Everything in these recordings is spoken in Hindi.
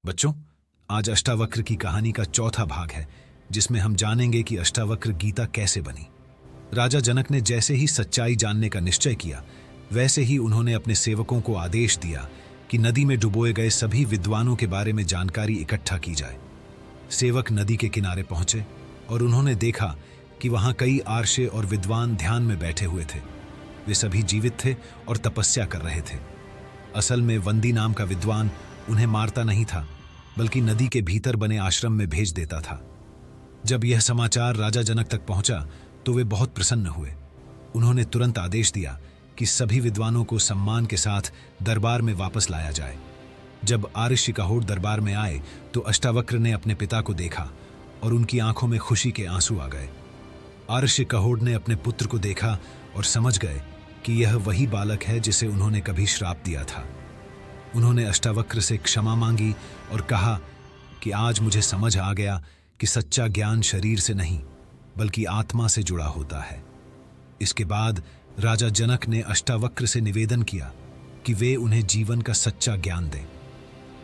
बच्चों, आज अष्टावक्र की कहानी का चौथा भाग है, जिसमें हम जानेंगे कि अष्टावक्र गीता कैसे बनी। राजा जनक ने जैसे ही सच्चाई जानने का निश्चय किया, वैसे ही उन्होंने अपने सेवकों को आदेश दिया कि नदी में डुबोए गए सभी विद्वानों के बारे में जानकारी इकट्ठा की जाए। सेवक नदी के किनारे पहुंचे और उन्होंने देखा कि वहां कई आर्षे और विद्वान ध्यान में बैठे हुए थे। वे सभी जीवित थे और तपस्या कर रहे थे। असल में वंदी नाम का विद्वान उन्हें मारता नहीं था, बल्कि नदी के भीतर बने आश्रम में भेज देता था। जब यह समाचार राजा जनक तक पहुंचा तो वे बहुत प्रसन्न हुए। उन्होंने तुरंत आदेश दिया कि सभी विद्वानों को सम्मान के साथ दरबार में वापस लाया जाए। जब आर्षि कहोड़ दरबार में आए तो अष्टावक्र ने अपने पिता को देखा और उनकी आंखों में खुशी के आंसू आ गए। आर्षि कहोड़ ने अपने पुत्र को देखा और समझ गए कि यह वही बालक है जिसे उन्होंने कभी श्राप दिया था। उन्होंने अष्टावक्र से क्षमा मांगी और कहा कि आज मुझे समझ आ गया कि सच्चा ज्ञान शरीर से नहीं बल्कि आत्मा से जुड़ा होता है। इसके बाद राजा जनक ने अष्टावक्र से निवेदन किया कि वे उन्हें जीवन का सच्चा ज्ञान दें।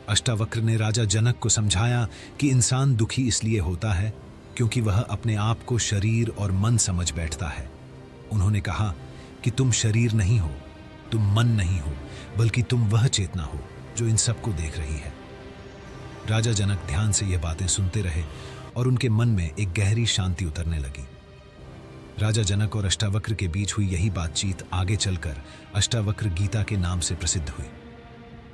अष्टावक्र ने राजा जनक को समझाया कि इंसान दुखी इसलिए होता है क्योंकि वह अपने आप को शरीर और मन समझ बैठता है। उन्होंने कहा कि तुम शरीर नहीं हो, तुम मन नहीं हो, बल्कि तुम वह चेतना हो जो इन सबको देख रही है। राजा जनक ध्यान से यह बातें सुनते रहे और उनके मन में एक गहरी शांति उतरने लगी। राजा जनक और अष्टावक्र के बीच हुई यही बातचीत आगे चलकर अष्टावक्र गीता के नाम से प्रसिद्ध हुई।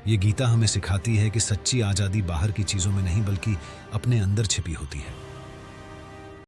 ये गीता हमें सिखाती है कि सच्ची आज़ादी बाहर की चीज़ों में नहीं बल्कि अपने अंदर छिपी होती है।